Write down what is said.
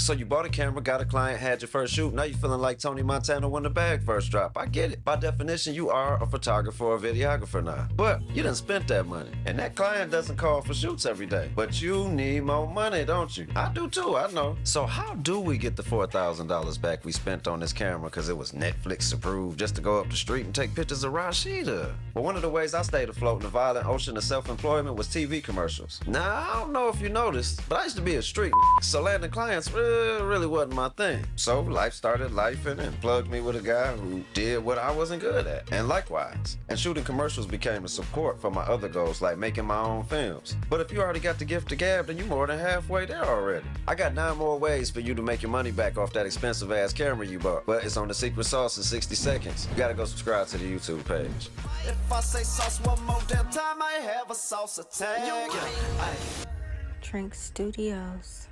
So you bought a camera, got a client, had your first shoot. Now you feeling like Tony Montana when the bag first dropped. I get it. By definition, you are a photographer or a videographer now. But you done spent that money. And that client doesn't call for shoots every day. But you need more money, don't you? I do too, I know. So how do we get the $4,000 back we spent on this camera because it was Netflix approved just to go up the street and take pictures of Rashida? Well, one of the ways I stayed afloat in the violent ocean of self-employment was TV commercials. Now, I don't know if you noticed, but I used to be a street so landing clients really wasn't my thing. So life started lifing and plugged me with a guy who did what I wasn't good at, and likewise. And shooting commercials became a support for my other goals, like making my own films. But if you already got the gift to gab, then you're more than halfway there already. I got 9 more ways for you to make your money back off that expensive ass camera you bought, but it's on the secret sauce in 60 seconds. You gotta go subscribe to the YouTube page. If I say sauce one more damn time, I have a sauce attack. Drink Studios.